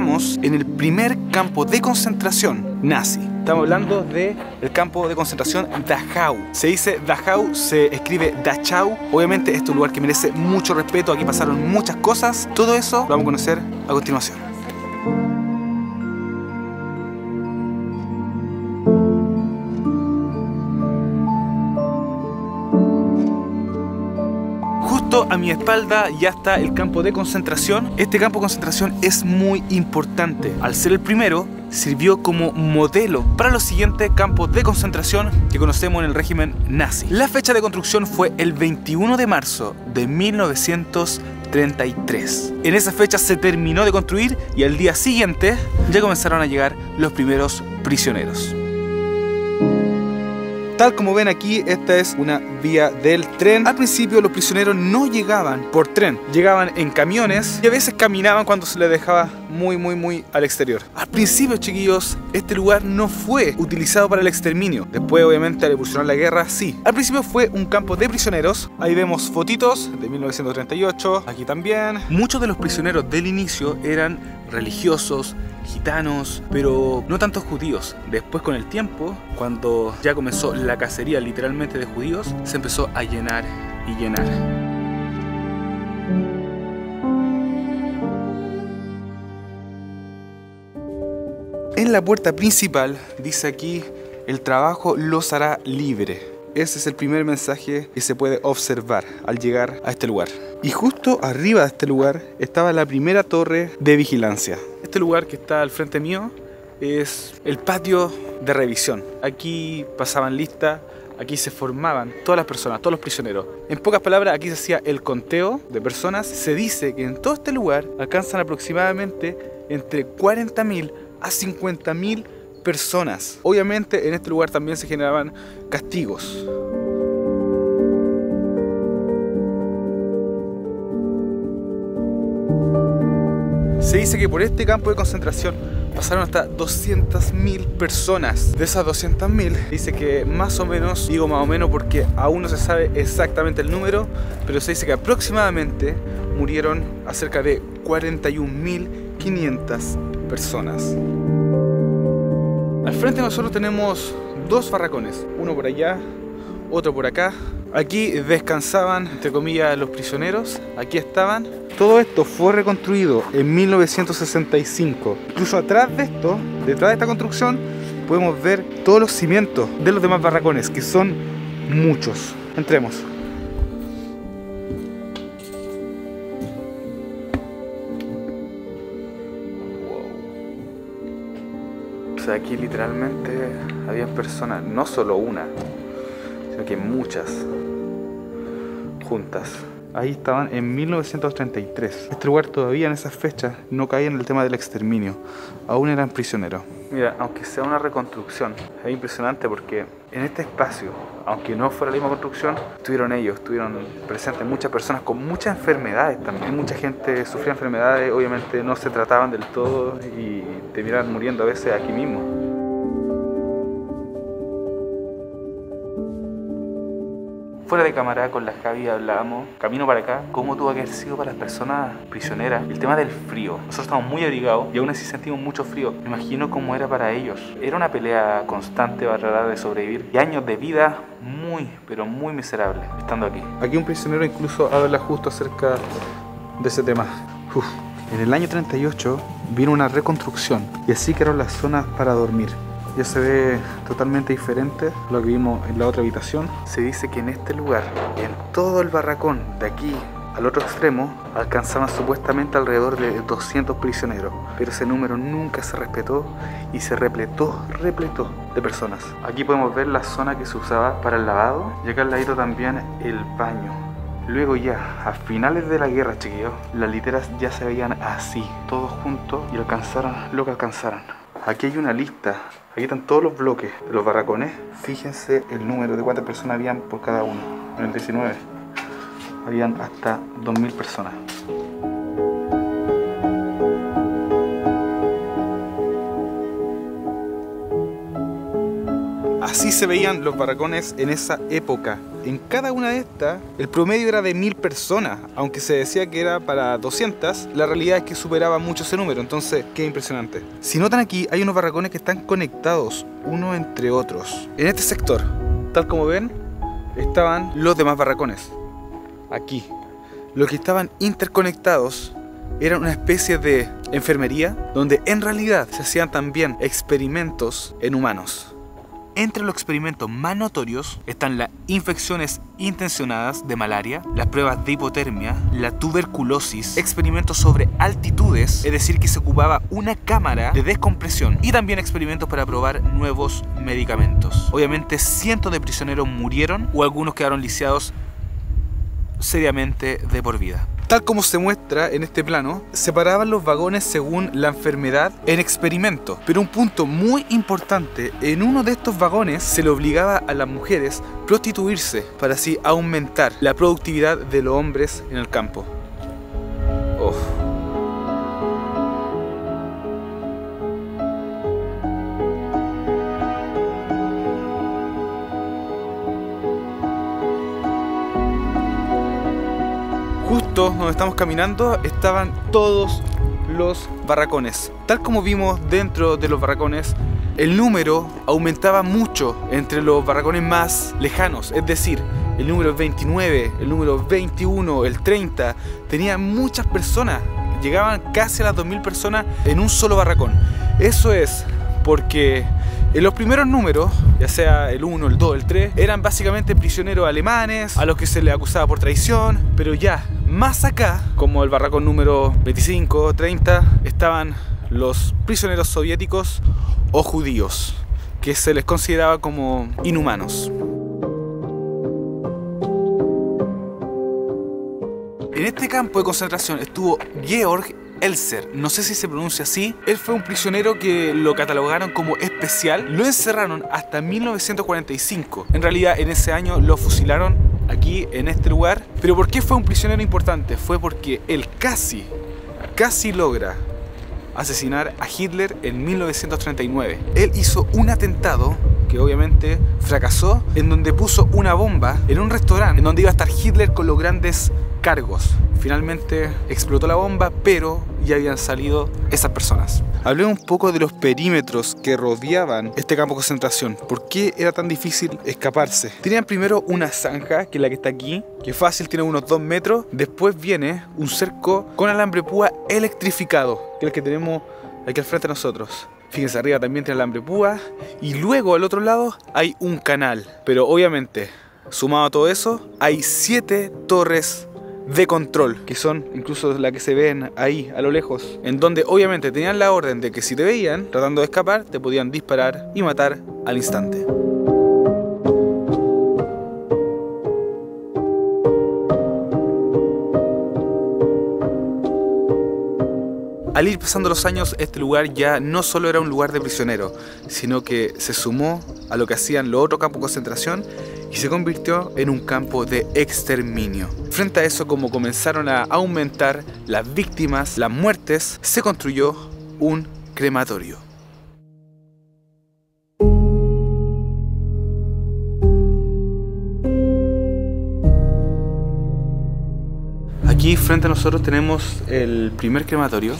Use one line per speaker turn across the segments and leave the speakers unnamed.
estamos en el primer campo de concentración nazi. Estamos hablando del campo de concentración Dachau. Se dice Dachau, se escribe Dachau. Obviamente este es un lugar que merece mucho respeto. Aquí pasaron muchas cosas. Todo eso lo vamos a conocer a continuación. A mi espalda ya está el campo de concentración. Este campo de concentración es muy importante. Al ser el primero, sirvió como modelo para los siguientes campos de concentración que conocemos en el régimen nazi. La fecha de construcción fue el 21 de marzo de 1933. En esa fecha se terminó de construir y al día siguiente ya comenzaron a llegar los primeros prisioneros. Tal como ven aquí, esta es una vía del tren. Al principio los prisioneros no llegaban por tren, llegaban en camiones y a veces caminaban cuando se les dejaba muy al exterior. Al principio, chiquillos, este lugar no fue utilizado para el exterminio. Después, obviamente, al evolucionar la guerra, sí. Al principio fue un campo de prisioneros. Ahí vemos fotitos de 1938, aquí también. Muchos de los prisioneros del inicio eran religiosos, gitanos, pero no tantos judíos. Después, con el tiempo, cuando ya comenzó la cacería literalmente de judíos, se empezó a llenar y llenar. En la puerta principal dice aquí: el trabajo los hará libre. Ese es el primer mensaje que se puede observar al llegar a este lugar. Y justo arriba de este lugar estaba la primera torre de vigilancia. Este lugar que está al frente mío es el patio de revisión. Aquí pasaban lista, aquí se formaban todas las personas, todos los prisioneros. En pocas palabras, aquí se hacía el conteo de personas. Se dice que en todo este lugar alcanzan aproximadamente entre 40.000 a 50.000 personas. Obviamente en este lugar también se generaban castigos. Se dice que por este campo de concentración pasaron hasta 200.000 personas. De esas 200.000, dice que más o menos, digo más o menos porque aún no se sabe exactamente el número, pero se dice que aproximadamente murieron a cerca de 41.500 personas. Al frente nosotros tenemos dos barracones, uno por allá, otro por acá. Aquí descansaban, entre comillas, los prisioneros, aquí estaban. Todo esto fue reconstruido en 1965. Incluso atrás de esto, detrás de esta construcción, podemos ver todos los cimientos de los demás barracones, que son muchos. Entremos. O sea, aquí literalmente había personas, no solo una, sino que muchas juntas. Ahí estaban en 1933. Este lugar todavía en esas fechas no caía en el tema del exterminio. Aún eran prisioneros. Mira, aunque sea una reconstrucción, es impresionante porque en este espacio, aunque no fuera la misma construcción, estuvieron presentes muchas personas con muchas enfermedades también. Mucha gente sufría enfermedades, obviamente no se trataban del todo y terminaban muriendo a veces aquí mismo. Fuera de cámara con la Javi hablábamos, camino para acá, cómo tuvo que haber sido para las personas prisioneras el tema del frío. Nosotros estamos muy abrigados y aún así sentimos mucho frío. Me imagino cómo era para ellos. Era una pelea constante para tratar de sobrevivir y años de vida muy, pero muy miserables estando aquí. Aquí un prisionero incluso habla justo acerca de ese tema. En el año 38 vino una reconstrucción y así quedaron las zonas para dormir. Ya se ve totalmente diferente a lo que vimos en la otra habitación. Se dice que en este lugar, en todo el barracón de aquí al otro extremo, alcanzaban supuestamente alrededor de 200 prisioneros, pero ese número nunca se respetó y se repletó de personas. Aquí podemos ver la zona que se usaba para el lavado y acá al ladito también el baño. Luego ya, a finales de la guerra, chiquillos, las literas ya se veían así, todos juntos y alcanzaron lo que alcanzaron. Aquí hay una lista, aquí están todos los bloques de los barracones. Fíjense el número de cuántas personas habían por cada uno. En el 19 habían hasta 2.000 personas. Así se veían los barracones en esa época. En cada una de estas, el promedio era de 1000 personas. Aunque se decía que era para 200, la realidad es que superaba mucho ese número. Entonces, qué impresionante. Si notan aquí, hay unos barracones que están conectados uno entre otros. En este sector, tal como ven, estaban los demás barracones. Aquí. Los que estaban interconectados eran una especie de enfermería, donde en realidad se hacían también experimentos en humanos. Entre los experimentos más notorios están las infecciones intencionadas de malaria, las pruebas de hipotermia, la tuberculosis, experimentos sobre altitudes, es decir que se ocupaba una cámara de descompresión, y también experimentos para probar nuevos medicamentos. Obviamente cientos de prisioneros murieron o algunos quedaron lisiados seriamente de por vida. Tal como se muestra en este plano, separaban los vagones según la enfermedad en experimento. Pero un punto muy importante, en uno de estos vagones se le obligaba a las mujeres prostituirse para así aumentar la productividad de los hombres en el campo. Oh. Justo donde estamos caminando estaban todos los barracones. Tal como vimos dentro de los barracones, el número aumentaba mucho entre los barracones más lejanos. Es decir, el número 29, el número 21, el 30, tenían muchas personas. Llegaban casi a las 2000 personas en un solo barracón. Eso es porque en los primeros números, ya sea el 1, el 2, el 3, eran básicamente prisioneros alemanes a los que se les acusaba por traición, pero ya más acá, como el barracón número 25, 30, estaban los prisioneros soviéticos o judíos, que se les consideraba como inhumanos. En este campo de concentración estuvo Georg Elser, no sé si se pronuncia así. Él fue un prisionero que lo catalogaron como especial. Lo encerraron hasta 1945. En realidad en ese año lo fusilaron aquí en este lugar. Pero ¿por qué fue un prisionero importante? Fue porque él casi logra asesinar a Hitler en 1939. Él hizo un atentado que obviamente fracasó, en donde puso una bomba en un restaurante en donde iba a estar Hitler con los grandes cargos. Finalmente explotó la bomba, pero ya habían salido esas personas. Hablé un poco de los perímetros que rodeaban este campo de concentración. ¿Por qué era tan difícil escaparse? Tenían primero una zanja, que es la que está aquí, que fácil tiene unos 2 metros. Después viene un cerco con alambre púa electrificado, que es el que tenemos aquí al frente de nosotros. Fíjense, arriba también tiene alambre púa. Y luego al otro lado hay un canal. Pero obviamente, sumado a todo eso, hay 7 torres de control, que son incluso las que se ven ahí a lo lejos, en donde obviamente tenían la orden de que si te veían tratando de escapar, te podían disparar y matar al instante. Al ir pasando los años, este lugar ya no solo era un lugar de prisioneros, sino que se sumó a lo que hacían los otros campos de concentración y se convirtió en un campo de exterminio. Frente a eso, como comenzaron a aumentar las víctimas, las muertes, se construyó un crematorio. Aquí frente a nosotros tenemos el primer crematorio.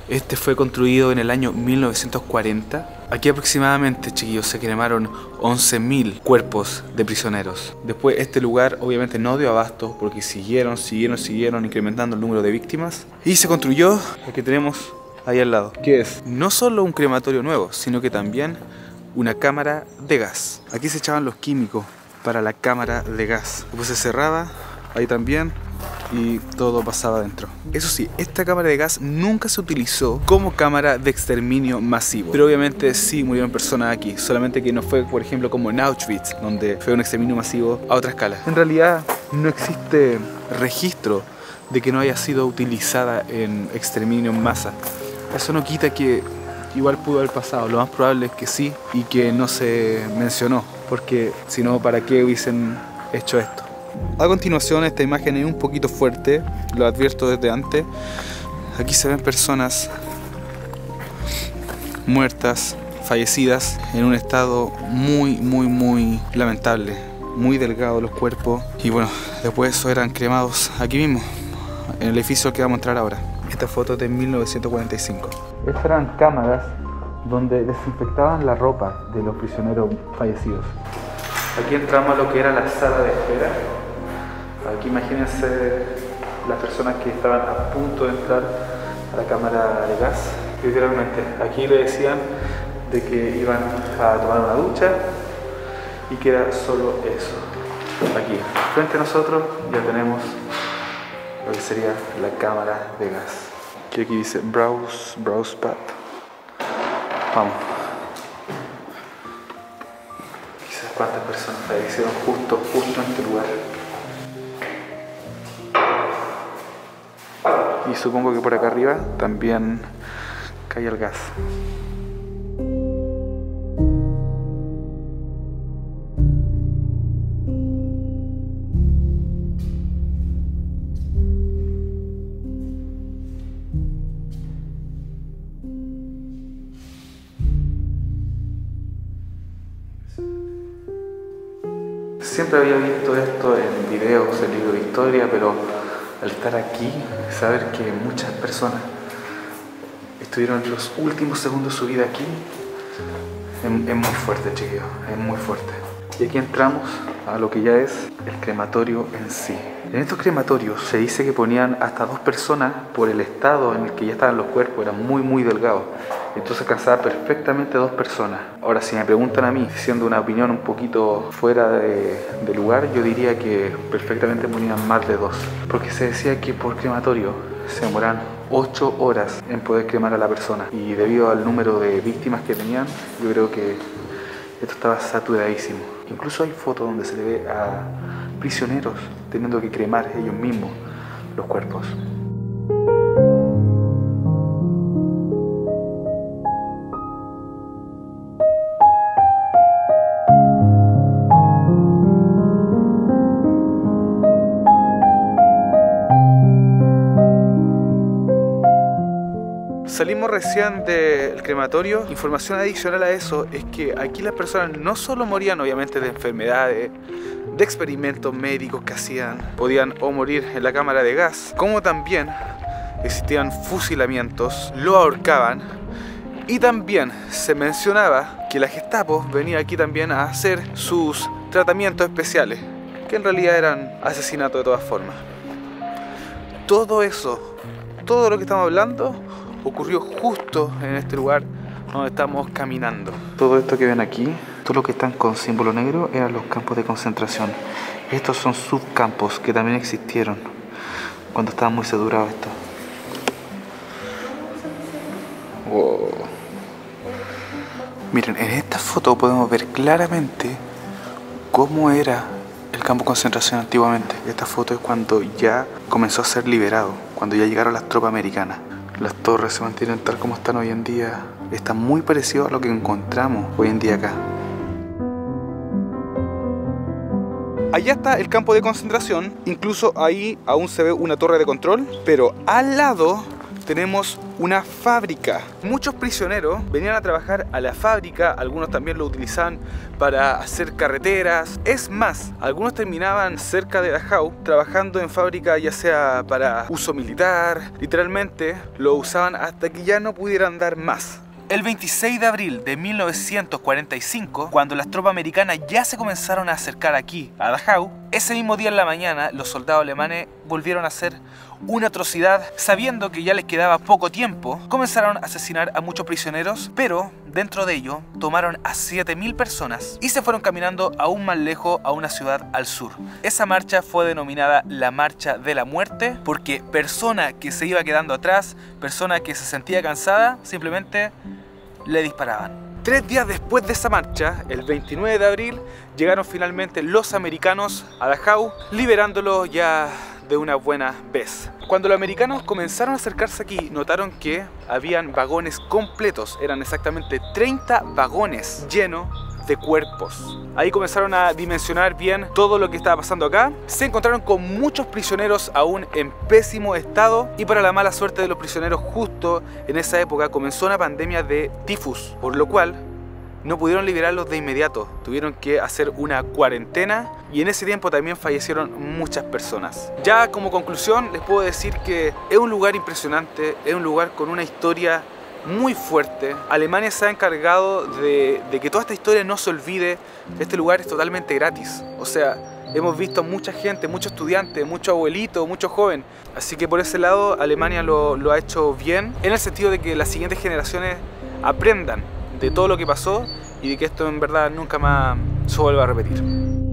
Este fue construido en el año 1940. Aquí aproximadamente, chiquillos, se cremaron 11.000 cuerpos de prisioneros. Después este lugar obviamente no dio abasto porque siguieron incrementando el número de víctimas. Y se construyó el que tenemos ahí al lado, que es no solo un crematorio nuevo, sino que también una cámara de gas. Aquí se echaban los químicos para la cámara de gas. Después se cerraba, ahí también, y todo pasaba adentro. Eso sí, esta cámara de gas nunca se utilizó como cámara de exterminio masivo, pero obviamente sí murieron personas aquí, solamente que no fue, por ejemplo, como en Auschwitz, donde fue un exterminio masivo a otra escala. En realidad no existe registro de que no haya sido utilizada en exterminio en masa. Eso no quita que igual pudo haber pasado. Lo más probable es que sí y que no se mencionó, porque si no, ¿para qué hubiesen hecho esto? A continuación, esta imagen es un poquito fuerte, lo advierto desde antes. Aquí se ven personas muertas fallecidas en un estado muy lamentable, muy delgado los cuerpos, y bueno, después de eso eran cremados aquí mismo, en el edificio que vamos a entrar ahora. Esta foto es de 1945. Estas eran cámaras donde desinfectaban la ropa de los prisioneros fallecidos. Aquí entramos a lo que era la sala de espera. Aquí imagínense las personas que estaban a punto de entrar a la cámara de gas. Literalmente, aquí le decían de que iban a tomar una ducha y que era solo eso. Aquí, frente a nosotros, ya tenemos lo que sería la cámara de gas. Que aquí dice Browse Pad. Vamos. Quizás cuántas personas fallecieron justo en este lugar. Y supongo que por acá arriba también cae el gas. Siempre había visto esto en videos, en libros de historia, pero al estar aquí, saber que muchas personas estuvieron en los últimos segundos de su vida aquí, es muy fuerte, chiquillos, es muy fuerte. Y aquí entramos a lo que ya es el crematorio en sí. En estos crematorios se dice que ponían hasta 2 personas por el estado en el que ya estaban los cuerpos, eran muy delgados. Entonces alcanzaba perfectamente 2 personas. Ahora, si me preguntan a mí, siendo una opinión un poquito fuera de lugar, yo diría que perfectamente ponían más de 2. Porque se decía que por crematorio se demoran 8 horas en poder cremar a la persona. Y debido al número de víctimas que tenían, yo creo que esto estaba saturadísimo. Incluso hay fotos donde se le ve a prisioneros teniendo que cremar ellos mismos los cuerpos. Salimos recién del crematorio. Información adicional a eso es que aquí las personas no solo morían obviamente de enfermedades, de experimentos médicos que hacían, podían o morir en la cámara de gas, como también existían fusilamientos, lo ahorcaban, y también se mencionaba que la Gestapo venía aquí también a hacer sus tratamientos especiales, que en realidad eran asesinatos de todas formas. Todo eso, todo lo que estamos hablando, ocurrió justo en este lugar donde estamos caminando. Todo esto que ven aquí, todo lo que están con símbolo negro, eran los campos de concentración. Estos son subcampos que también existieron cuando estaba muy saturado esto. Wow. Miren, en esta foto podemos ver claramente cómo era el campo de concentración antiguamente. Esta foto es cuando ya comenzó a ser liberado, cuando ya llegaron las tropas americanas. Las torres se mantienen tal como están hoy en día. Está muy parecido a lo que encontramos hoy en día acá. Allá está el campo de concentración. Incluso ahí aún se ve una torre de control. Pero al lado tenemos una fábrica. Muchos prisioneros venían a trabajar a la fábrica, algunos también lo utilizaban para hacer carreteras. Es más, algunos terminaban cerca de Dachau trabajando en fábrica, ya sea para uso militar. Literalmente lo usaban hasta que ya no pudieran dar más. El 26 de abril de 1945, cuando las tropas americanas ya se comenzaron a acercar aquí, a Dachau, ese mismo día en la mañana los soldados alemanes volvieron a hacer una atrocidad. Sabiendo que ya les quedaba poco tiempo, comenzaron a asesinar a muchos prisioneros, pero dentro de ello tomaron a 7000 personas y se fueron caminando aún más lejos a una ciudad al sur. Esa marcha fue denominada la Marcha de la Muerte, porque persona que se iba quedando atrás, persona que se sentía cansada, simplemente le disparaban. 3 días después de esa marcha, el 29 de abril, llegaron finalmente los americanos a Dachau, liberándolos ya de una buena vez. Cuando los americanos comenzaron a acercarse aquí, notaron que habían vagones completos, eran exactamente 30 vagones llenos de cuerpos. Ahí comenzaron a dimensionar bien todo lo que estaba pasando acá. Se encontraron con muchos prisioneros aún en pésimo estado, y para la mala suerte de los prisioneros, justo en esa época comenzó una pandemia de tifus, por lo cual no pudieron liberarlos de inmediato, tuvieron que hacer una cuarentena y en ese tiempo también fallecieron muchas personas. Ya como conclusión les puedo decir que es un lugar impresionante, es un lugar con una historia muy fuerte. Alemania se ha encargado de que toda esta historia no se olvide. Este lugar es totalmente gratis, o sea, hemos visto mucha gente, muchos estudiantes, muchos abuelitos, muchos jóvenes. Así que por ese lado Alemania lo ha hecho bien, en el sentido de que las siguientes generaciones aprendan de todo lo que pasó y de que esto en verdad nunca más se vuelva a repetir.